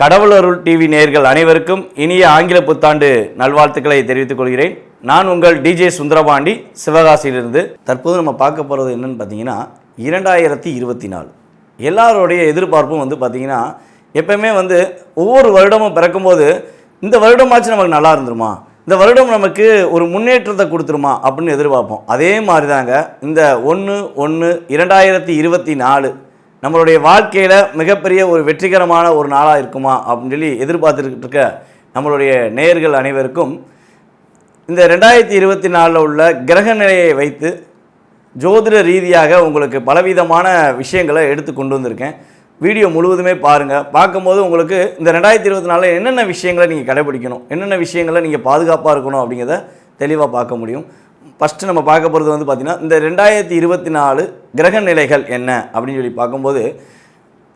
கடவுள் அருள் டிவி நேயர்கள் அனைவருக்கும் இனிய ஆங்கில புத்தாண்டு நல்வாழ்த்துக்களை தெரிவித்துக் கொள்கிறேன். நான் உங்கள் டிஜே சுந்தரபாண்டி, சிவகாசியிலிருந்து. தற்போது நம்ம பார்க்க போகிறது என்னன்னு பார்த்தீங்கன்னா 2024 எல்லாருடைய எதிர்பார்ப்பும் பார்த்தீங்கன்னா எப்பவுமே ஒவ்வொரு வருடமும் பிறக்கும்போது இந்த வருடமாச்சு நமக்கு நல்லா இருந்துருமா, இந்த வருடம் நமக்கு ஒரு முன்னேற்றத்தை கொடுத்துருமா அப்படின்னு எதிர்பார்ப்போம். அதே மாதிரி தாங்க இந்த 1/1/2024 நம்மளுடைய வாழ்க்கையில் மிகப்பெரிய ஒரு வெற்றிகரமான ஒரு நாளாக இருக்குமா அப்படின்னு சொல்லி எதிர்பார்த்துக்கிட்டு இருக்க நம்மளுடைய நேயர்கள் அனைவருக்கும் இந்த 2024 உள்ள கிரக நிலையை வைத்து ஜோதிட ரீதியாக உங்களுக்கு பலவிதமான விஷயங்களை எடுத்து கொண்டு வந்திருக்கேன். வீடியோ முழுவதுமே பாருங்கள். பார்க்கும்போது உங்களுக்கு இந்த 2024 என்னென்ன விஷயங்களை நீங்கள் கடைபிடிக்கணும், என்னென்ன விஷயங்களை நீங்கள் பாதுகாப்பாக இருக்கணும் அப்படிங்கிறத தெளிவாக பார்க்க முடியும். ஃபஸ்ட்டு நம்ம பார்க்க போகிறது பார்த்திங்கன்னா இந்த 2024 கிரக நிலைகள் என்ன அப்படின்னு சொல்லி பார்க்கும்போது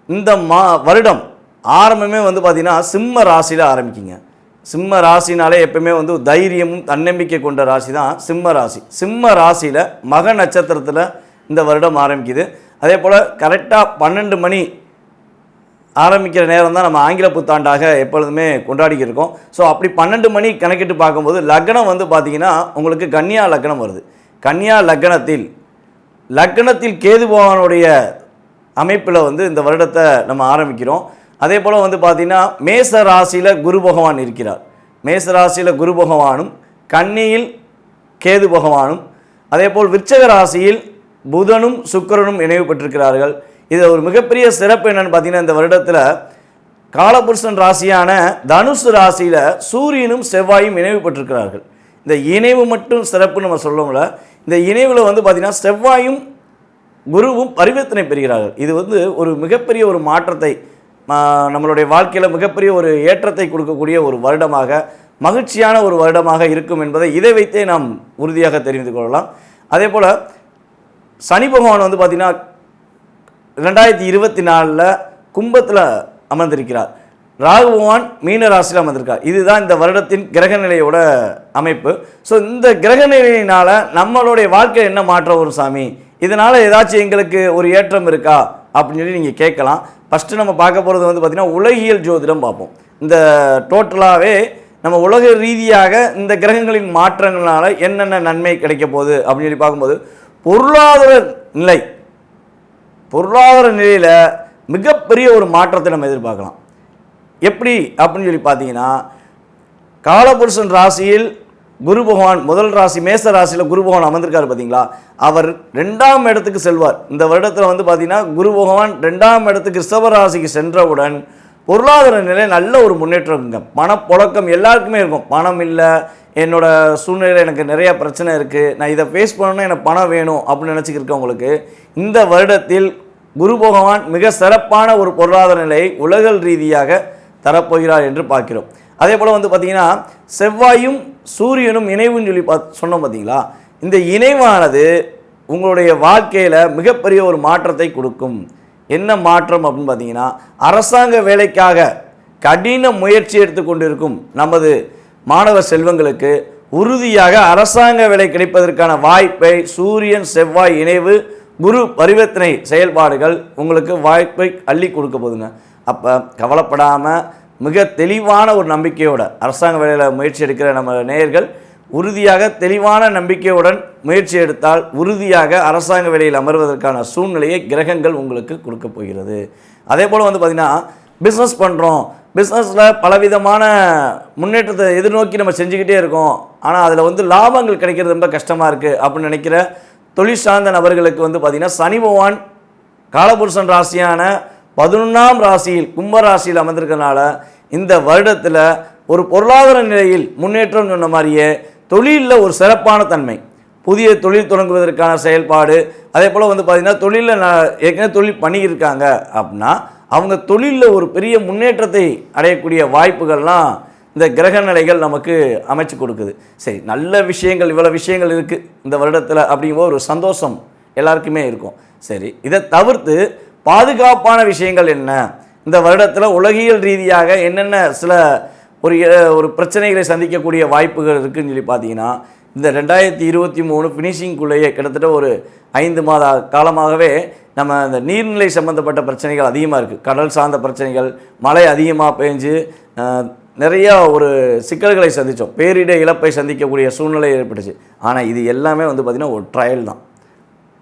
இந்த வருடம் ஆரம்பமே பார்த்திங்கன்னா சிம்ம ராசியில் ஆரம்பிக்குங்க. சிம்ம ராசினாலே எப்பவுமே தைரியமும் தன்னம்பிக்கை கொண்ட ராசி தான் சிம்ம ராசி. சிம்ம ராசியில் மக நட்சத்திரத்தில் இந்த வருடம் ஆரம்பிக்குது. அதே போல் கரெக்டாக 12 மணி ஆரம்பிக்கிற நேரம் தான் நம்ம ஆங்கில புத்தாண்டாக எப்பொழுதுமே கொண்டாடிக்கிட்டு இருக்கோம். ஸோ அப்படி 12 மணி கணக்கிட்டு பார்க்கும்போது லக்னம் பார்த்திங்கன்னா உங்களுக்கு கன்னியா லக்னம் வருது. கன்னியா லக்னத்தில் கேது பகவானுடைய அமைப்பில் இந்த வருடத்தை நம்ம ஆரம்பிக்கிறோம். அதே போல் பார்த்திங்கன்னா மேச ராசியில் குரு பகவான் இருக்கிறார். மேச ராசியில் குரு பகவானும் கன்னியில் கேது பகவானும் அதே போல் விருச்சக ராசியில் புதனும் சுக்கிரனும் இணைவு பெற்றிருக்கிறார்கள். இது ஒரு மிகப்பெரிய சிறப்பு என்னென்னு பார்த்தீங்கன்னா இந்த வருடத்தில் காலபுருஷன் ராசியான தனுசு ராசியில் சூரியனும் செவ்வாயும் இணைவு பெற்றிருக்கிறார்கள். இந்த இணைவு மட்டும் சிறப்புன்னு நம்ம சொல்லல, இந்த இணைவில் பார்த்திங்கன்னா செவ்வாயும் குருவும் பரிவர்த்தனை பெறுகிறார்கள். இது ஒரு மிகப்பெரிய ஒரு மாற்றத்தை நம்மளுடைய வாழ்க்கையில் மிகப்பெரிய ஒரு ஏற்றத்தை கொடுக்கக்கூடிய ஒரு வருடமாக, மகிழ்ச்சியான ஒரு வருடமாக இருக்கும் என்பதை இதை வைத்தே நாம் உறுதியாக தெரிந்து கொள்ளலாம். அதே போல் சனி பகவான் பார்த்திங்கன்னா 2024 கும்பத்தில் அமர்ந்திருக்கிறார். ராகு பகவான் மீன ராசியில் அமர்ந்திருக்கார். இதுதான் இந்த வருடத்தின் கிரக நிலையோட அமைப்பு. ஸோ இந்த கிரக நிலையினால் நம்மளுடைய வாழ்க்கை என்ன மாற்றம் வரும் சாமி, இதனால் ஏதாச்சும் எங்களுக்கு ஒரு ஏற்றம் இருக்கா அப்படின்னு சொல்லி நீங்கள் கேட்கலாம். ஃபஸ்ட்டு நம்ம பார்க்க போகிறது பார்த்திங்கன்னா உலகியல் ஜோதிடம் பார்ப்போம். இந்த டோட்டலாகவே நம்ம உலக ரீதியாக இந்த கிரகங்களின் மாற்றங்களால் என்னென்ன நன்மை கிடைக்க போகுது அப்படின்னு சொல்லி பார்க்கும்போது பொருளாதார நிலையில் மிகப்பெரிய ஒரு மாற்றத்தை நம்ம எதிர்பார்க்கலாம். எப்படி அப்படின்னு சொல்லி பார்த்தீங்கன்னா காலபுருஷன் ராசியில் குரு பகவான் முதல் ராசி மேச ராசியில் குரு பகவான் அமர்ந்திருக்காரு பார்த்தீங்களா, அவர் 2ஆம் இடத்துக்கு செல்வார். இந்த வருடத்தில் பார்த்தீங்கன்னா குரு பகவான் 2ஆம் இடத்துக்கு ரிஷப ராசிக்கு சென்றவுடன் பொருளாதார நிலை நல்ல ஒரு முன்னேற்றம் இருக்குங்க. பணப்புழக்கம் எல்லாருக்குமே இருக்கும். பணம் இல்லை, என்னோடய சூழ்நிலையில் எனக்கு நிறையா பிரச்சனை இருக்குது, நான் இதை ஃபேஸ் பண்ணணுன்னா எனக்கு பணம் வேணும் அப்படின்னு நினச்சிக்கிருக்கவங்களுக்கு இந்த வருடத்தில் குரு பகவான் மிக சிறப்பான ஒரு பொருளாதார நிலையை உலக ரீதியாக தரப்போகிறார் என்று பார்க்கிறோம். அதே போல் பார்த்திங்கன்னா செவ்வாயும் சூரியனும் இணைவுன்னு சொல்லி சொன்னோம் பார்த்தீங்களா, இந்த இணைவானது உங்களுடைய வாழ்க்கையில் மிகப்பெரிய ஒரு மாற்றத்தை கொடுக்கும். என்ன மாற்றம் அப்படின்னு பார்த்தீங்கன்னா அரசாங்க வேலைக்காக கடின முயற்சி எடுத்துக்கொண்டிருக்கும் நமது மாணவ செல்வங்களுக்கு உறுதியாக அரசாங்க வேலை கிடைப்பதற்கான வாய்ப்பை சூரியன் செவ்வாய் இணைவு குரு பரிவர்த்தனை செயல்பாடுகள் உங்களுக்கு வாய்ப்பை அள்ளி கொடுக்க போதுங்க. அப்போ கவலைப்படாமல் மிக தெளிவான ஒரு நம்பிக்கையோட அரசாங்க வேலையில் முயற்சி எடுக்கிற நம்ம நேயர்கள் உறுதியாக தெளிவான நம்பிக்கையுடன் முயற்சி எடுத்தால் உறுதியாக அரசாங்க வேலையில் அமர்வதற்கான சூழ்நிலையை கிரகங்கள் உங்களுக்கு கொடுக்க போகிறது. அதே போல் பார்த்திங்கன்னா பிஸ்னஸ் பண்ணுறோம், பிஸ்னஸில் பலவிதமான முன்னேற்றத்தை எதிர்நோக்கி நம்ம செஞ்சுக்கிட்டே இருக்கோம், ஆனால் அதில் லாபங்கள் கிடைக்கிறது ரொம்ப கஷ்டமாக இருக்குது அப்படின்னு நினைக்கிற தொழில் சார்ந்த நபர்களுக்கு பார்த்திங்கன்னா சனி பகவான் காலபுருஷன் ராசியான 11ஆம் ராசியில் கும்ப ராசியில் அமர்ந்திருக்கிறதுனால இந்த வருடத்தில் ஒரு பொருளாதார நிலையில் முன்னேற்றம் சொன்ன மாதிரியே தொழிலில் ஒரு சிறப்பான தன்மை, புதிய தொழில் தொடங்குவதற்கான செயல்பாடு, அதே போல் பார்த்திங்கன்னா தொழிலில் ஏற்கனவே தொழில் பண்ணியிருக்காங்க அப்படின்னா அவங்க தொழிலில் ஒரு பெரிய முன்னேற்றத்தை அடையக்கூடிய வாய்ப்புகள்லாம் இந்த கிரக நிலைகள் நமக்கு அமைச்சு கொடுக்குது. சரி, நல்ல விஷயங்கள் இவ்வளோ விஷயங்கள் இருக்குது இந்த வருடத்தில் அப்படிங்கும்போது ஒரு சந்தோஷம் எல்லாருக்குமே இருக்கும். சரி, இதை தவிர்த்து பாதுகாப்பான விஷயங்கள் என்ன, இந்த வருடத்தில் உலகியல் ரீதியாக என்னென்ன சில ஒரு பிரச்சனைகளை சந்திக்கக்கூடிய வாய்ப்புகள் இருக்குதுன்னு சொல்லி பார்த்தீங்கன்னா இந்த 2023 ஃபினிஷிங்குள்ளேயே கிட்டத்தட்ட ஒரு 5 மாத காலமாகவே நம்ம இந்த நீர்நிலை சம்மந்தப்பட்ட பிரச்சனைகள் அதிகமாக இருக்குது. கடல் சார்ந்த பிரச்சனைகள், மழை அதிகமாக பெஞ்சு நிறையா ஒரு சிக்கல்களை சந்தித்தோம், பேரிட இழப்பை சந்திக்கக்கூடிய சூழ்நிலை ஏற்பட்டுச்சு. ஆனால் இது எல்லாமே வந்து பார்த்திங்கன்னா ஒரு ட்ரையல் தான்.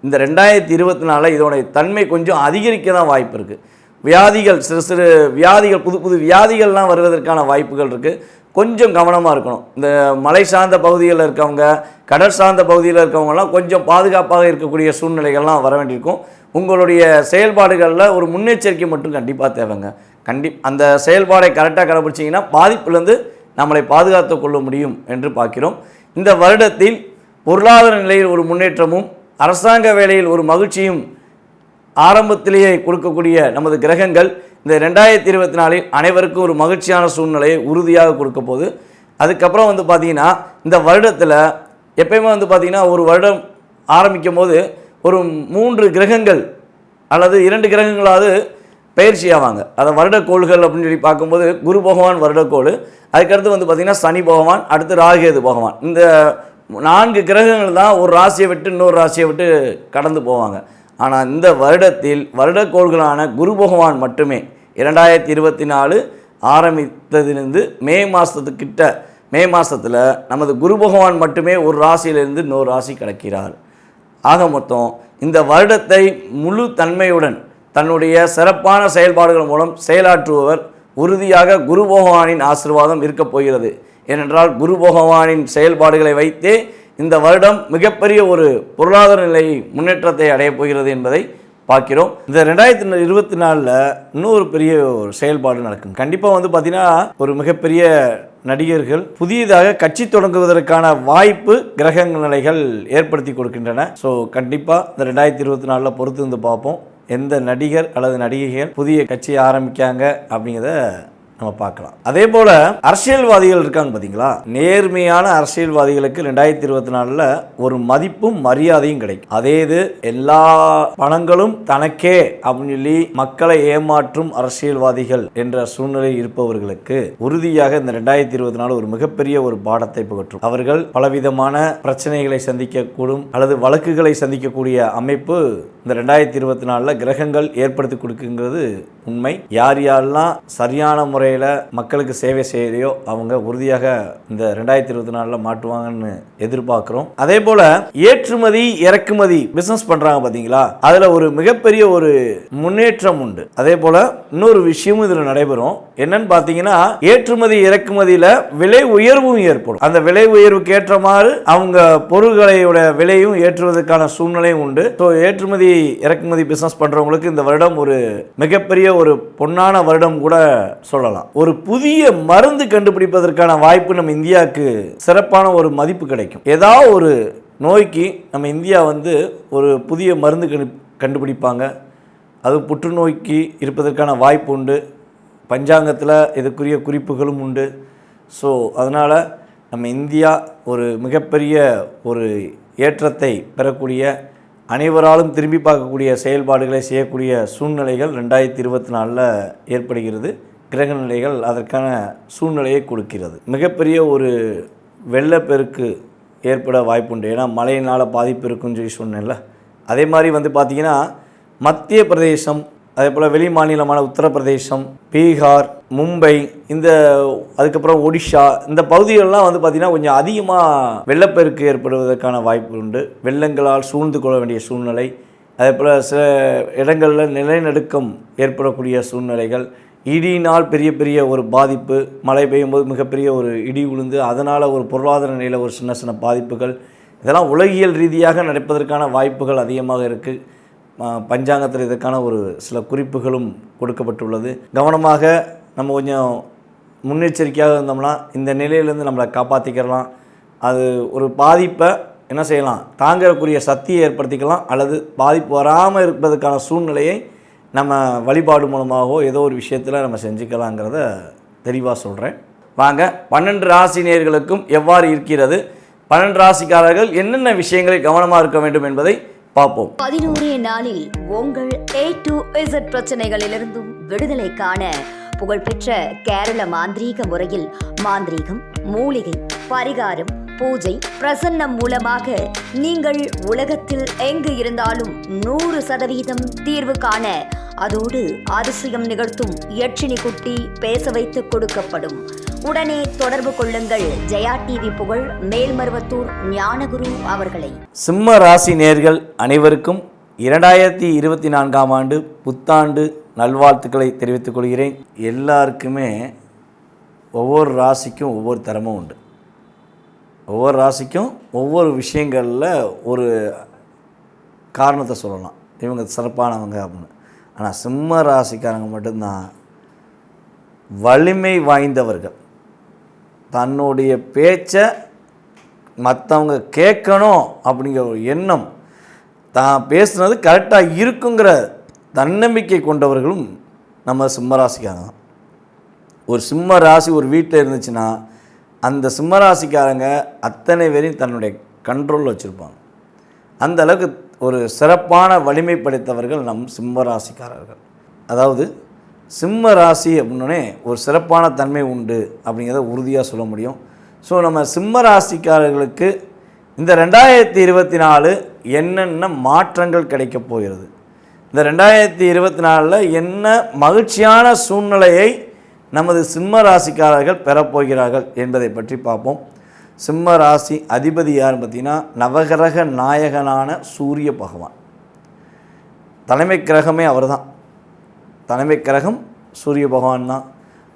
இந்த 2024 இதோடைய தன்மை கொஞ்சம் அதிகரிக்க தான் வாய்ப்பு இருக்குது. வியாதிகள், சிறு சிறு வியாதிகள், புது புது வியாதிகள்லாம் வருவதற்கான வாய்ப்புகள் இருக்குது. கொஞ்சம் கவனமாக இருக்கணும். இந்த மலை சார்ந்த பகுதிகளில் இருக்கவங்க, கடல் சார்ந்த பகுதியில் இருக்கவங்கலாம் கொஞ்சம் பாதுகாப்பாக இருக்கக்கூடிய சூழ்நிலைகள்லாம் வர வேண்டியிருக்கும். உங்களுடைய செயல்பாடுகளில் ஒரு முன்னெச்சரிக்கை மட்டும் கண்டிப்பாக தேவைங்க. அந்த செயல்பாடை கரெக்டாக கடைபிடிச்சிங்கன்னா பாதிப்புலேருந்து நம்மளை பாதுகாத்து கொள்ள முடியும் என்று பார்க்கிறோம். இந்த வருடத்தில் பொருளாதார நிலையில் ஒரு முன்னேற்றமும், அரசாங்க வேலையில் ஒரு மகிழ்ச்சியும் ஆரம்பத்திலேயே கொடுக்கக்கூடிய நமது கிரகங்கள் இந்த 2024 அனைவருக்கும் ஒரு மகிழ்ச்சியான சூழ்நிலையை உறுதியாக கொடுக்க போகுது. அதுக்கப்புறம் வந்து பார்த்திங்கன்னா இந்த வருடத்தில் எப்பயுமே வந்து பார்த்திங்கன்னா ஒரு வருடம் ஆரம்பிக்கும் போது ஒரு 3 கிரகங்கள் அல்லது 2 கிரகங்களாவது பயிற்சி ஆவாங்க. அதை வருடக்கோள்கள் அப்படின்னு சொல்லி பார்க்கும்போது குரு பகவான் வருடக்கோள், அதுக்கடுத்து வந்து பார்த்திங்கன்னா சனி பகவான், அடுத்து ராகுகேது பகவான். இந்த 4 கிரகங்கள் தான் ஒரு ராசியை விட்டு இன்னொரு ராசியை விட்டு கடந்து போவாங்க. ஆனால் இந்த வருடத்தில் வருடக்கோள்களான குரு பகவான் மட்டுமே 2024 ஆரம்பித்ததிலிருந்து மே மாதத்தில் நமது குரு பகவான் மட்டுமே ஒரு ராசியிலிருந்து இன்னொரு ராசி கடக்கிறார். ஆக மொத்தம் இந்த வருடத்தை முழு தன்மையுடன் தன்னுடைய சிறப்பான செயல்பாடுகள் மூலம் செயலாற்றுபவர் உறுதியாக குரு பகவானின் ஆசீர்வாதம் இருக்கப் போகிறது. ஏனென்றால் குரு பகவானின் செயல்பாடுகளை வைத்தே இந்த வருடம் மிகப்பெரிய ஒரு பொருளாதார நிலை முன்னேற்றத்தை அடையப் போகிறது என்பதை பார்க்கிறோம். இந்த 2024 இன்னொரு பெரிய ஒரு செயல்பாடு நடக்கும். கண்டிப்பாக வந்து பார்த்திங்கன்னா ஒரு மிகப்பெரிய நடிகர்கள் புதியதாக கட்சி தொடங்குவதற்கான வாய்ப்பு கிரக நிலைகள் ஏற்படுத்தி கொடுக்கின்றன. ஸோ கண்டிப்பாக இந்த 2024 பொறுத்து வந்து பார்ப்போம் எந்த நடிகர் அல்லது நடிகைகள் புதிய கட்சியை ஆரம்பிக்காங்க அப்படிங்கிறத நம்ம பார்க்கலாம். அதே போல அரசியல்வாதிகள் இருக்காங்க பார்த்தீங்களா, நேர்மையான அரசியல்வாதிகளுக்கு 2024 ஒரு மதிப்பும் மரியாதையும் கிடைக்கும். அதே இது எல்லா பணங்களும் தனக்கே அப்படின்னு சொல்லி மக்களை ஏமாற்றும் அரசியல்வாதிகள் என்ற சூழ்நிலை இருப்பவர்களுக்கு உறுதியாக இந்த 2024 ஒரு மிகப்பெரிய ஒரு பாடத்தை புகற்றும். அவர்கள் பலவிதமான பிரச்சனைகளை சந்திக்கக்கூடும் அல்லது வழக்குகளை சந்திக்கக்கூடிய அமைப்பு இந்த 2024 கிரகங்கள் ஏற்படுத்தி கொடுக்குங்கிறது உண்மை. யார் யாரெல்லாம் சரியான முறையில் மக்களுக்கு சேவை செய்யலையோ அவங்க உறுதியாக இந்த 2024 மாட்டுவாங்கன்னு எதிர்பார்க்கிறோம். அதே போல ஏற்றுமதி இறக்குமதி பிசினஸ் பண்றாங்க பாத்தீங்களா, அதுல ஒரு மிகப்பெரிய ஒரு முன்னேற்றம் உண்டு. அதே போல இன்னொரு விஷயமும் இதுல நடைபெறும். என்னன்னு பாத்தீங்கன்னா ஏற்றுமதி இறக்குமதியில விலை உயர்வும் ஏற்படும். அந்த விலை உயர்வுக்கு ஏற்றமாறு அவங்க பொருள்களோட விலையும் ஏற்றுவதற்கான சூழ்நிலையும் உண்டு. ஏற்றுமதி இறக்குமதி பிசினஸ் பண்றவங்களுக்கு இந்த வருடம் ஒரு மிகப்பெரிய ஒரு பொன்னான வருடம் கூட சொல்லலாம். ஒரு புதிய மருந்து கண்டுபிடிப்பதற்கான வாய்ப்பு நம்ம இந்தியாவுக்கு சிறப்பான ஒரு மதிப்பு கிடைக்கும். ஏதாவது ஒரு நோய்க்கு நம்ம இந்தியா வந்து ஒரு புதிய மருந்து கண்டுபிடிப்பாங்க. அது புற்றுநோய்க்கு இருப்பதற்கான வாய்ப்பு உண்டு. பஞ்சாங்கத்தில் இதுக்குரிய குறிப்புகளும் உண்டு. ஸோ அதனால் நம்ம இந்தியா ஒரு மிகப்பெரிய ஒரு ஏற்றத்தை பெறக்கூடிய, அனைவராலும் திரும்பி பார்க்கக்கூடிய செயல்பாடுகளை செய்யக்கூடிய சூழ்நிலைகள் 2024 ஏற்படுகிறது. கிரக நிலைகள் அதற்கான சூழ்நிலையை கொடுக்கிறது. மிகப்பெரிய ஒரு வெள்ளப்பெருக்கு ஏற்பட வாய்ப்புண்டு. ஏன்னா மழையினால் பாதிப்பு இருக்குன்னு சொல்லி சொன்னேன்ல. அதே மாதிரி வந்து பார்த்திங்கன்னா மத்திய பிரதேசம், அதே போல் வெளி மாநிலமான உத்தரப்பிரதேசம், பீகார், மும்பை, அதுக்கப்புறம் ஒடிஷா, இந்த பகுதிகளெலாம் வந்து பார்த்திங்கன்னா கொஞ்சம் அதிகமாக வெள்ளப்பெருக்கு ஏற்படுவதற்கான வாய்ப்பு உண்டு. வெள்ளங்களால் சூழ்ந்து கொள்ள வேண்டிய சூழ்நிலை, அதே போல் சில இடங்களில் நிலநடுக்கம் ஏற்படக்கூடிய சூழ்நிலைகள், இடியினால் பெரிய பெரிய ஒரு பாதிப்பு, மழை பெய்யும் போது மிகப்பெரிய ஒரு இடி விழுந்து அதனால் ஒரு பொருளாதார நிலையில் ஒரு சின்ன சின்ன பாதிப்புகள், இதெல்லாம் உலகியல் ரீதியாக நடப்பதற்கான வாய்ப்புகள் அதிகமாக இருக்குது. பஞ்சாங்கத்தில் இதற்கான ஒரு சில குறிப்புகளும் கொடுக்கப்பட்டுள்ளது. கவனமாக நம்ம கொஞ்சம் முன்னெச்சரிக்கையாக இருந்தோம்னா இந்த நிலையிலேருந்து நம்மளை காப்பாற்றிக்கலாம். அது ஒரு பாதிப்பை என்ன செய்யலாம், தாங்கக்கூடிய சக்தியை ஏற்படுத்திக்கலாம். அல்லது பாதிப்பு வராமல் இருப்பதற்கான சூழ்நிலையை நம்ம வழிபாடு மூலமாகவோ ஏதோ ஒரு விஷயத்தில் நம்ம செஞ்சுக்கலாங்கிறத தெளிவாக சொல்கிறேன். வாங்க 12 ராசி நேயர்களுக்கும் எவ்வாறு இருக்கிறது, 12 ராசிக்காரர்கள் என்னென்ன விஷயங்களில் கவனமாக இருக்க வேண்டும் என்பதை பார்ப்போம். 11 நாளில் உங்கள் A to Z பிரச்சனைகளிலிருந்தும் விடுதலை காண புகழ்பெற்ற கேரள மாந்திரீக முறையில் மாந்திரீகம், மூலிகை, பரிகாரம், பூஜை பிரசன்னம் மூலமாக நீங்கள் உலகத்தில் எங்கு இருந்தாலும் 100% தீர்வு காண அதோடு அதிசயம் நிகழ்த்தும் யட்சினி குட்டி பேச வைத்து கொடுக்கப்படும். உடனே தொடர்பு கொள்ளுங்கள் ஜெயா டிவி புகழ் மேல்மருவத்தூர் ஞானகுரு அவர்களை. சிம்ம ராசி நேயர்கள் அனைவருக்கும் 2024ஆம் ஆண்டு புத்தாண்டு நல்வாழ்த்துக்களை தெரிவித்துக் கொள்கிறேன். எல்லாருக்குமே ஒவ்வொரு ராசிக்கும் ஒவ்வொரு திறமும் உண்டு. ஒவ்வொரு ராசிக்கும் ஒவ்வொரு விஷயங்களில் ஒரு காரணத்தை சொல்லலாம், இவங்க சிறப்பானவங்க அப்படின்னு. ஆனால் சிம்ம ராசிக்காரங்க மட்டும்தான் வலிமை வாய்ந்தவர்கள். தன்னுடைய பேச்சை மற்றவங்க கேட்கணும் அப்படிங்கிற ஒரு எண்ணம், தான் பேசுனது கரெக்டாக இருக்குங்கிற தன்னம்பிக்கை கொண்டவர்களும் நம்ம சிம்ம ராசிக்காரங்க தான். ஒரு சிம்ம ராசி ஒரு வீட்டில் இருந்துச்சுன்னா அந்த சிம்ம ராசிக்காரங்க அத்தனை பேரையும் தன்னுடைய கண்ட்ரோலில் வச்சுருப்பாங்க. அந்த அளவுக்கு ஒரு சிறப்பான வலிமை படைத்தவர்கள் நம் சிம்ம ராசிக்காரர்கள். அதாவது சிம்ம ராசி அப்படின்னே ஒரு சிறப்பான தன்மை உண்டு அப்படிங்கிறத உறுதியாக சொல்ல முடியும். ஸோ நம்ம சிம்ம ராசிக்காரர்களுக்கு இந்த 2024 என்னென்ன மாற்றங்கள் கிடைக்கப் போகிறது, இந்த 2024 என்ன மகிழ்ச்சியான சூழ்நிலையை நமது சிம்ம ராசிக்காரர்கள் பெறப்போகிறார்கள் என்பதை பற்றி பார்ப்போம். சிம்ம ராசி அதிபதி யார் பார்த்தீங்கன்னா, நவகிரக நாயகனான சூரிய பகவான். தலைமை கிரகமே அவர் தான். தலைமை கிரகம் சூரிய பகவான் தான்.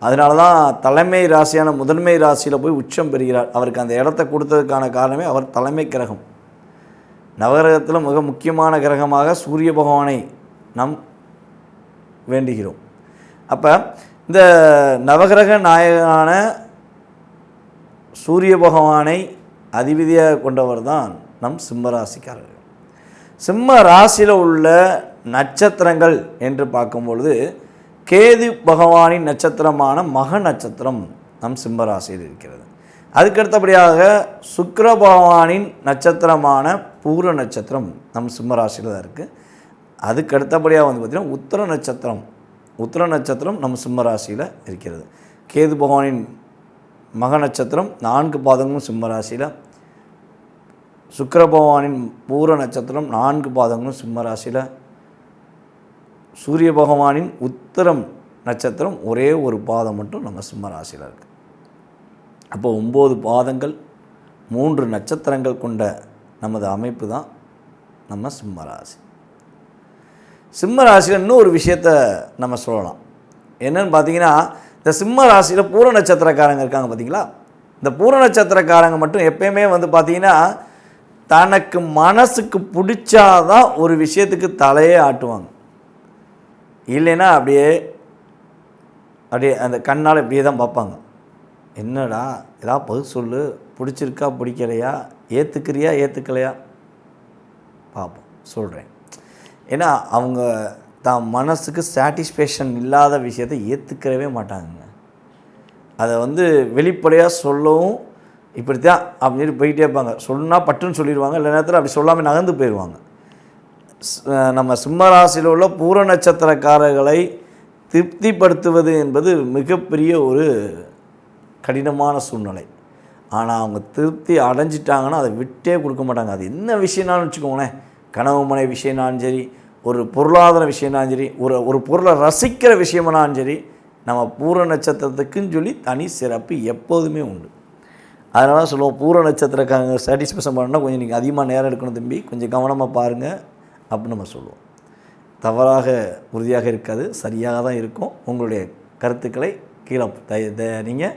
அதனால தான் தலைமை ராசியான முதன்மை ராசியில் போய் உச்சம் பெறுகிறார். அவருக்கு அந்த இடத்த கொடுத்ததுக்கான காரணமே அவர் தலைமை கிரகம். நவகிரகத்தில் மிக முக்கியமான கிரகமாக சூரிய பகவானை நாம் வேண்டுகிறோம். அப்போ இந்த நவகிரக நாயகனான சூரிய பகவானை அதிபதியாக கொண்டவர் தான் நம் சிம்ம ராசிக்காரர்கள். சிம்ம ராசியில் உள்ள நட்சத்திரங்கள் என்று பார்க்கும்பொழுது கேது பகவானின் நட்சத்திரமான மக நட்சத்திரம் நம் சிம்ம ராசியில் இருக்கிறது. அதுக்கடுத்தபடியாக சுக்கிர பகவானின் நட்சத்திரமான பூர நட்சத்திரம் நம் சிம்ம ராசியில் தான் இருக்குது. அதுக்கடுத்தபடியாக வந்து பார்த்திங்கன்னா உத்திர நட்சத்திரம் நம் சிம்ம ராசியில் இருக்கிறது. கேது பகவானின் மக நட்சத்திரம் 4 பாதங்களும் சிம்ம ராசியில், சுக்கிர பகவானின் பூர நட்சத்திரம் 4 பாதங்களும் சிம்ம ராசியில், சூரிய பகவானின் உத்திரம் நட்சத்திரம் ஒரே ஒரு பாதம் மட்டும் நம்ம சிம்ம ராசியில் இருக்குது. அப்போ 9 பாதங்கள் 3 நட்சத்திரங்கள் கொண்ட நமது அமைப்பு தான் நம்ம சிம்ம ராசி. சிம்ம ராசியில் இன்னும் ஒரு விஷயத்தை நம்ம சொல்லலாம். என்னன்னு பார்த்தீங்கன்னா, இந்த சிம்ம ராசியில் பூர நட்சத்திரக்காரங்க இருக்காங்க பார்த்தீங்களா, இந்த பூர நட்சத்திரக்காரங்க மட்டும் எப்பயுமே வந்து பார்த்திங்கன்னா தனக்கு மனசுக்கு பிடிச்சாதான் ஒரு விஷயத்துக்கு தலையே ஆட்டுவாங்க. இல்லைன்னா அப்படியே அந்த கண்ணால் இப்படியே தான் பார்ப்பாங்க. என்னடா ஏதாவது பதில் சொல்லு, பிடிச்சிருக்கா பிடிக்கலையா, ஏற்றுக்கிறியா ஏற்றுக்கலையா பார்ப்போம் சொல்கிறேன். ஏன்னா அவங்க தான் மனசுக்கு சாட்டிஸ்ஃபேக்ஷன் இல்லாத விஷயத்தை ஏற்றுக்கிறவே மாட்டாங்க. அதை வந்து வெளிப்படையாக சொல்லவும் இப்படி தான் அப்படின்னு போயிட்டே இருப்பாங்க. சொன்னால் பட்டுன்னு சொல்லிடுவாங்க, இல்லை நேரத்தில் அப்படி சொல்லாமல் நகர்ந்து போயிடுவாங்க. நம்ம சிம்ம ராசியில் உள்ள பூர நட்சத்திரக்காரர்களை திருப்திப்படுத்துவது என்பது மிகப்பெரிய ஒரு கடினமான சூழ்நிலை. ஆனால் அவங்க திருப்தி அடைஞ்சிட்டாங்கன்னா அதை விட்டே கொடுக்க மாட்டாங்க. அது என்ன விஷயம்னாலும் வச்சுக்கோங்களேன், கனவு மனை விஷயம்னாலும் சரி, ஒரு பொருளாதார விஷயம்னாலும் சரி, ஒரு பொருளை ரசிக்கிற விஷயம்னாலும் சரி, நம்ம பூர நட்சத்திரத்துக்குன்னு சொல்லி தனி சிறப்பு எப்போதுமே உண்டு. அதனால தான் சொல்லுவோம், பூர நட்சத்திரக்காரங்க சாட்டிஸ்ஃபேக்ஷன் பண்ணால் கொஞ்சம் நீங்கள் அதிகமாக நேரம் எடுக்கணும் தம்பி, கொஞ்சம் கவனமாக பாருங்கள் அப்படின்னு நம்ம சொல்லுவோம். தவறாக உறுதியாக இருக்காது, சரியாக தான் இருக்கும். உங்களுடைய கருத்துக்களை கீழே நீங்கள்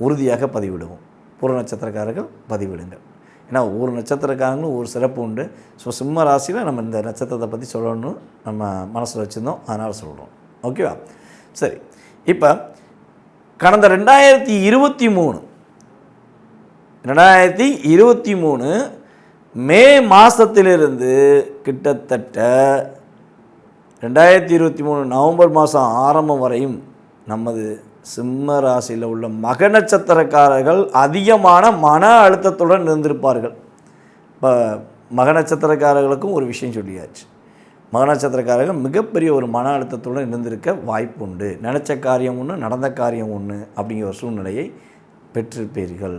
உறுதியாக பதிவிடுவோம். பூர நட்சத்திரக்காரர்கள் பதிவிடுங்கள். ஏன்னா ஒவ்வொரு நட்சத்திரக்காரங்களும் ஒரு சிறப்பு உண்டு. ஸோ சிம்ம ராசியில் நம்ம இந்த நட்சத்திரத்தை பற்றி சொல்லணும்னு நம்ம மனசில் வச்சுருந்தோம், அதனால் சொல்கிறோம். ஓகேவா? சரி, இப்போ கடந்த 2023 மே மாதத்திலிருந்து கிட்டத்தட்ட 2023 நவம்பர் மாதம் ஆரம்பம் வரையும் நமது சிம்ம ராசியில் உள்ள மக நட்சத்திரக்காரர்கள் அதிகமான மன அழுத்தத்துடன் இருந்திருப்பார்கள். இப்போ மக நட்சத்திரக்காரர்களுக்கும் ஒரு விஷயம் சொல்லியாச்சு. மக நட்சத்திரக்காரர்கள் மிகப்பெரிய ஒரு மன அழுத்தத்துடன் இருந்திருக்க வாய்ப்பு உண்டு. நினச்ச காரியம் ஒன்று, நடந்த காரியம் ஒன்று அப்படிங்கிற ஒரு சூழ்நிலையை பெற்றிருப்பீர்கள்.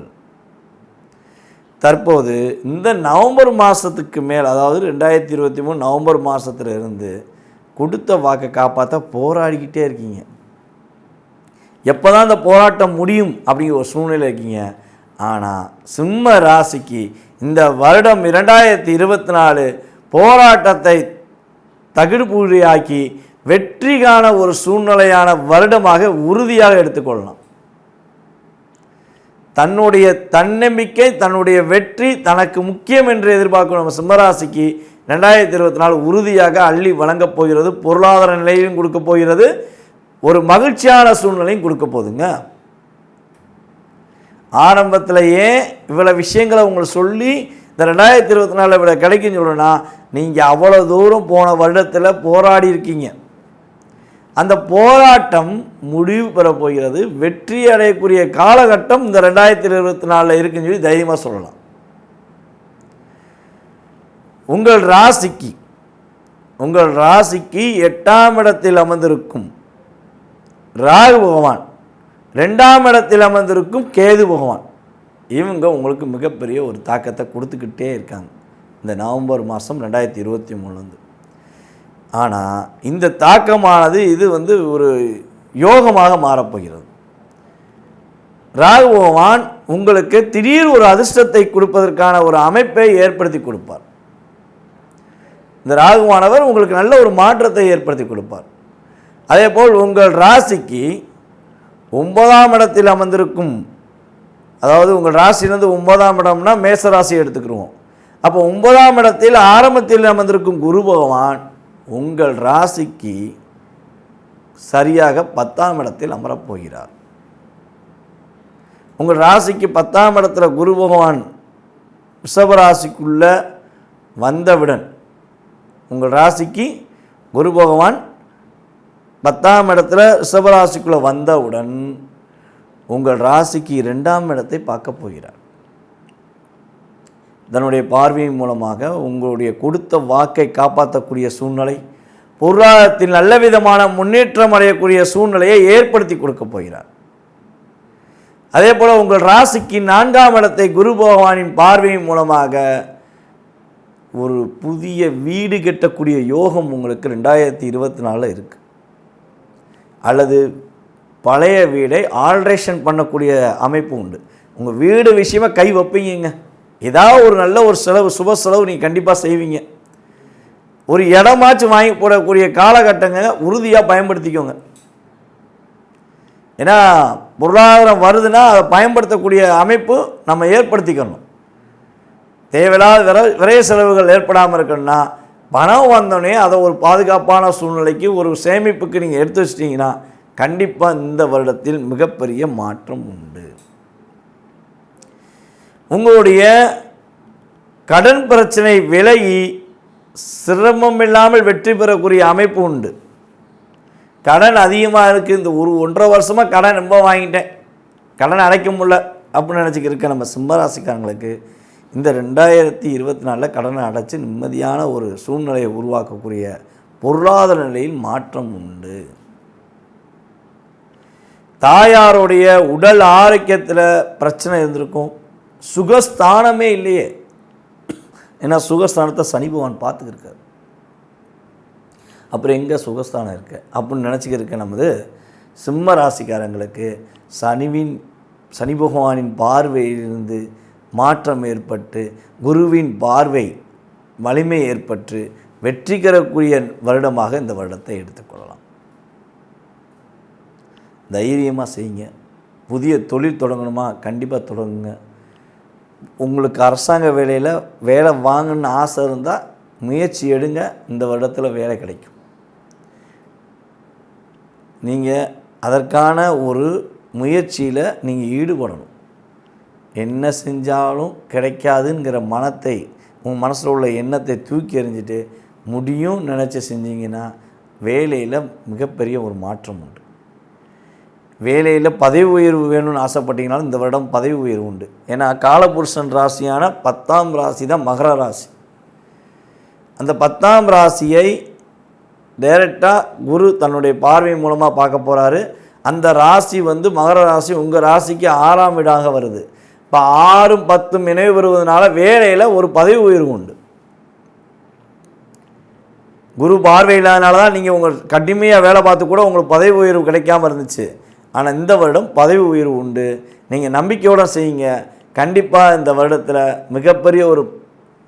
தற்போது இந்த நவம்பர் மாதத்துக்கு மேல், அதாவது 2023 நவம்பர் மாதத்துல இருந்து கொடுத்த வாக்கை காப்பாற்ற போராடிக்கிட்டே இருக்கீங்க. எப்போ தான் இந்த போராட்டம் முடியும் அப்படிங்கிற ஒரு சூழ்நிலை இருக்கீங்க. ஆனால் சிம்ம ராசிக்கு இந்த வருடம் 2024 போராட்டத்தை தகுடுபூரியாக்கி வெற்றிக்கான ஒரு சூழ்நிலையான வருடமாக உறுதியாக எடுத்துக்கொள்ளலாம். தன்னுடைய தன்னம்பிக்கை, தன்னுடைய வெற்றி தனக்கு முக்கியம் என்று எதிர்பார்க்கும் நம்ம சிம்மராசிக்கு 2024 உறுதியாக அள்ளி வழங்கப் போகிறது. பொருளாதார நிலையிலும் கொடுக்க போகிறது, ஒரு மகிழ்ச்சியான சூழ்நிலையும் கொடுக்க போகுதுங்க. ஆரம்பத்திலேயே இவ்வளோ விஷயங்களை உங்களுக்கு சொல்லி இந்த 2024 இவ்வளோ கிடைக்குன்னு சொல்லணும்னா, நீங்கள் அவ்வளோ தூரம் போன வருடத்தில் போராடி இருக்கீங்க. அந்த போராட்டம் முடிவு பெற போகிறது. வெற்றி அடையக்கூடிய காலகட்டம் இந்த 2024 இருக்குன்னு சொல்லி தைரியமாக சொல்லலாம். உங்கள் ராசிக்கு 8ஆம் இடத்தில் அமர்ந்திருக்கும் ராகு பகவான், 2ஆம் இடத்தில் அமர்ந்திருக்கும் கேது பகவான், இவங்க உங்களுக்கு மிகப்பெரிய ஒரு தாக்கத்தை கொடுத்துக்கிட்டே இருக்காங்க இந்த நவம்பர் மாதம் 2023. ஆனால் இந்த தாக்கமானது இது ஒரு யோகமாக மாறப்போகிறது. ராகு பகவான் உங்களுக்கு திடீர் ஒரு அதிர்ஷ்டத்தை கொடுப்பதற்கான ஒரு அமைப்பை ஏற்படுத்தி கொடுப்பார். இந்த ராகுவானவர் உங்களுக்கு நல்ல ஒரு மாற்றத்தை ஏற்படுத்தி கொடுப்பார். அதே போல் உங்கள் ராசிக்கு 9ஆம் இடத்தில் அமர்ந்திருக்கும், அதாவது உங்கள் ராசியிலிருந்து 9ஆம் இடம்னா மேச ராசியை எடுத்துக்கிடுவோம். அப்போ 9ஆம் இடத்தில் ஆரம்பத்தில் அமர்ந்திருக்கும் குரு பகவான் உங்கள் ராசிக்கு சரியாக 10ஆம் இடத்தில் அமரப்போகிறார். உங்கள் ராசிக்கு 10ஆம் இடத்துல குரு பகவான் ரிஷபராசிக்குள்ள வந்தவுடன், உங்கள் ராசிக்கு குரு பகவான் 10ஆம் இடத்துல ரிஷபராசிக்குள்ளே வந்தவுடன் உங்கள் ராசிக்கு 2ஆம் இடத்தை பார்க்க போகிறார். தன்னுடைய பார்வையின் மூலமாக உங்களுடைய கொடுத்த வாக்கை காப்பாற்றக்கூடிய சூழ்நிலை, பொருளாதாரத்தில் நல்ல விதமான முன்னேற்றம் அடையக்கூடிய சூழ்நிலையை ஏற்படுத்தி கொடுக்க போகிறார். அதே போல் உங்கள் ராசிக்கு 4ஆம் இடத்தை குரு பகவானின் பார்வையின் மூலமாக ஒரு புதிய வீடு கட்டக்கூடிய யோகம் உங்களுக்கு 2024 இருக்குது. அல்லது பழைய வீடை ஆல்ட்ரேஷன் பண்ணக்கூடிய அமைப்பு உண்டு. உங்கள் வீடு விஷயமாக கை வைப்பீங்க, ஏதாவது ஒரு நல்ல ஒரு செலவு, சுப செலவு நீங்கள் கண்டிப்பாக செய்வீங்க. ஒரு இடமாச்சும் வாங்கி போடக்கூடிய காலகட்டங்க உறுதியாக பயன்படுத்திக்கோங்க. ஏன்னா பொருளாதாரம் வருதுன்னா அதை பயன்படுத்தக்கூடிய அமைப்பு நம்ம ஏற்படுத்திக்கணும். தேவையில்லாத விரைய செலவுகள் ஏற்படாமல் இருக்கணும்னா, பணம் வந்தோடனே அதை ஒரு பாதுகாப்பான சூழ்நிலைக்கு, ஒரு சேமிப்புக்கு நீங்கள் எடுத்து வச்சிட்டிங்கன்னா கண்டிப்பாக இந்த வருடத்தில் மிகப்பெரிய மாற்றம் உண்டு. உங்களுடைய கடன் பிரச்சனை விலகி சிரமம் இல்லாமல் வெற்றி பெறக்கூடிய அமைப்பு உண்டு. கடன் அதிகமாக இருக்குது, இந்த 1.5 வருஷமாக கடன் ரொம்ப வாங்கிட்டேன், கடன் அடைக்க முடியல அப்படின்னு நினச்சிக்க இருக்க நம்ம சிம்மராசிக்காரங்களுக்கு இந்த 2024 கடனை அடைச்சி நிம்மதியான ஒரு சூழ்நிலையை உருவாக்கக்கூடிய பொருளாதார நிலையில் மாற்றம் உண்டு. தாயாருடைய உடல் ஆரோக்கியத்தில் பிரச்சனை இருந்திருக்கும். சுகஸ்தானமே இல்லையே, ஏன்னா சுகஸ்தானத்தை சனி பகவான் பார்த்துக்கிருக்காரு. அப்புறம் எங்கே சுகஸ்தானம் இருக்குது அப்படின்னு நினச்சிக்க இருக்க நமது சிம்ம ராசிக்காரங்களுக்கு சனி பகவானின் பார்வையிலிருந்து மாற்றம் ஏற்பட்டு, குருவின் பார்வை வலிமை ஏற்பட்டு வெற்றி பெறக்கூடிய வருடமாக இந்த வருடத்தை எடுத்துக்கொள்ளலாம். தைரியமாக செய்யுங்க. புதிய தொழில் தொடங்கணுமா, கண்டிப்பாக தொடங்குங்க. உங்களுக்கு அரசாங்க வேலையில் வேலை வாங்கணுன்னு ஆசை இருந்தால் முயற்சி எடுங்க, இந்த வருடத்தில் வேலை கிடைக்கும். நீங்கள் அதற்கான ஒரு முயற்சியில் நீங்கள் ஈடுபடணும். என்ன செஞ்சாலும் கிடைக்காதுங்கிற உங்கள் மனசில் உள்ள எண்ணத்தை தூக்கி எறிஞ்சிட்டு முடியும் நினச்சி செஞ்சீங்கன்னா வேலையில் மிகப்பெரிய ஒரு மாற்றம் உண்டு. வேலையில் பதவி உயர்வு வேணும்னு ஆசைப்பட்டீங்கனாலும் இந்த வருடம் பதவி உயர்வு உண்டு. ஏன்னா காலபுருஷன் ராசியான 10ஆம் ராசி தான் மகர ராசி. அந்த 10ஆம் ராசியை டைரெக்டாக குரு தன்னுடைய பார்வை மூலமாக பார்க்க போகிறாரு. அந்த ராசி மகர ராசி உங்கள் ராசிக்கு 6ஆம் வீடாக வருது. இப்போ 6 10 நினைவு பெறுவதனால வேலையில் ஒரு பதவி உயர்வு உண்டு. குரு பார்வை இல்லாதனால தான் நீங்கள் உங்கள் கடுமையாக வேலை பார்த்து கூட உங்களுக்கு பதவி உயர்வு கிடைக்காம இருந்துச்சு. ஆனால் இந்த வருடம் பதவி உயர்வு உண்டு. நீங்கள் நம்பிக்கையோடு செய்யுங்க. கண்டிப்பாக இந்த வருடத்தில் மிகப்பெரிய ஒரு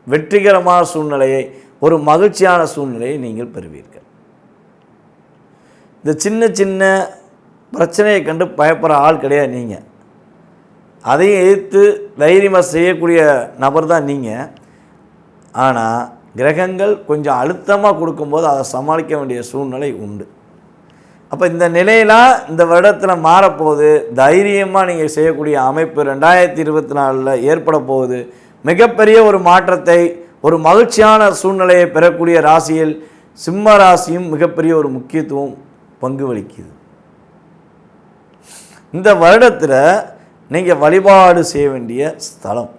வெற்றிகரமான சூழ்நிலையை, ஒரு மகிழ்ச்சியான சூழ்நிலையை நீங்கள் பெறுவீர்கள். இந்த சின்ன சின்ன பிரச்சனையை கண்டு பயப்படுற ஆள் கிடையாது நீங்கள். அதையும் எதிர்த்து தைரியமாக செய்யக்கூடிய நபர் தான் நீங்கள். ஆனால் கிரகங்கள் கொஞ்சம் அழுத்தமாக கொடுக்கும்போது அதை சமாளிக்க வேண்டிய சூழ்நிலை உண்டு. அப்போ இந்த நிலையெல்லாம் இந்த வருடத்தில் மாறப்போகுது. தைரியமாக நீங்கள் செய்யக்கூடிய அமைப்பு 2024 ஏற்பட போகுது. மிகப்பெரிய ஒரு மாற்றத்தை, ஒரு மகிழ்ச்சியான சூழ்நிலையை பெறக்கூடிய ராசியில் சிம்ம ராசியும் மிகப்பெரிய ஒரு முக்கியத்துவம் பங்கு வகிக்குது. இந்த வருடத்தில் நீங்கள் வழிபாடு செய்ய வேண்டிய ஸ்தலம்,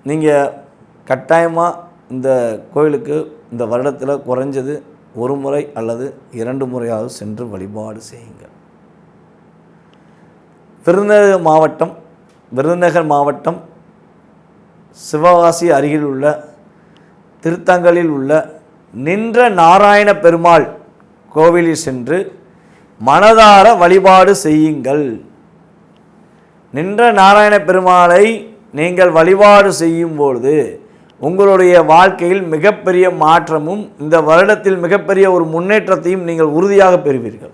நீங்கள் கட்டாயமாக இந்த கோயிலுக்கு இந்த வருடத்தில் குறைஞ்சது 1 முறை அல்லது 2 முறையாவது சென்று வழிபாடு செய்யுங்கள். விருதுநகர் மாவட்டம் சிவகாசி அருகில் உள்ள திருத்தங்கலில் உள்ள நின்ற நாராயண பெருமாள் கோவிலில் சென்று மனதார வழிபாடு செய்யுங்கள். நின்ற நாராயண பெருமாளை நீங்கள் வழிபாடு செய்யும்பொழுது உங்களுடைய வாழ்க்கையில் மிகப்பெரிய மாற்றமும் இந்த வருடத்தில் மிகப்பெரிய ஒரு முன்னேற்றத்தையும் நீங்கள் உறுதியாக பெறுவீர்கள்.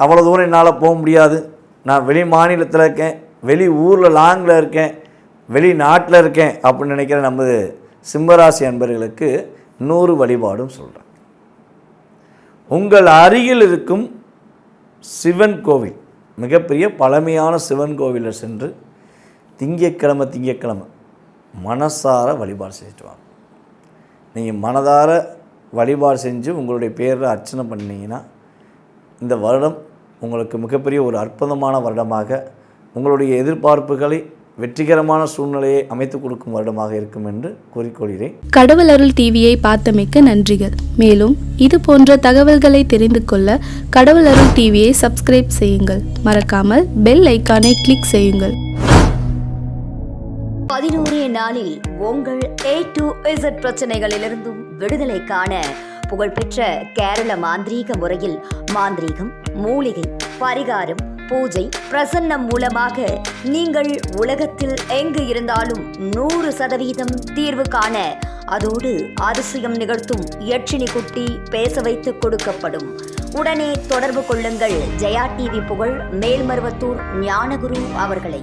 அவ்வளோ தூரம் என்னால் போக முடியாது, நான் வெளி மாநிலத்தில் இருக்கேன், வெளி ஊரில் லாங்கில் இருக்கேன், வெளிநாட்டில் இருக்கேன் அப்படின்னு நினைக்கிற நமது சிம்மராசி அன்பர்களுக்கு இன்னொரு வழிபாடும் சொல்கிறேன். உங்கள் அருகில் இருக்கும் சிவன் கோவில், மிகப்பெரிய பழமையான சிவன் கோவிலில் சென்று திங்கக்கிழமை மனசார வழிபாடு செஞ்சுட்டு வாங்க. நீங்கள் மனதார வழிபாடு செஞ்சு உங்களுடைய பேரில் அர்ச்சனை பண்ணிங்கன்னா இந்த வருடம் உங்களுக்கு மிகப்பெரிய ஒரு அற்புதமான வருடமாக, உங்களுடைய எதிர்பார்ப்புகளை வெற்றிகரமான சூழ்நிலையை அமைத்து கொடுக்கும் வருடமாக இருக்கும் என்று கூறிக்கொள்கிறேன். கடவுள் அருள் டிவியை பார்த்தமைக்க நன்றிகள். மேலும் இது போன்ற தகவல்களை தெரிந்து கொள்ள கடவுள் அருள் டிவியை சப்ஸ்கிரைப் செய்யுங்கள். மறக்காமல் பெல் ஐக்கானை கிளிக் செய்யுங்கள். 11 நாளில் உங்கள் A to Z பிரச்சனைகளிலிருந்தும் விடுதலை காண புகழ்பெற்ற கேரள மாந்திரீக முறையில் மாந்திரீகம், மூலிகை, பரிகாரம், பூஜை, பிரசன்னம் மூலமாக நீங்கள் உலகத்தில் எங்கு இருந்தாலும் 100% தீர்வு காண, அதோடு அதிசயம் நிகழ்த்தும் யட்சினி குட்டி பேச வைத்து கொடுக்கப்படும். உடனே தொடர்பு கொள்ளுங்கள் ஜெயா டிவி புகழ் மேல்மருவத்தூர் ஞானகுரு அவர்களை.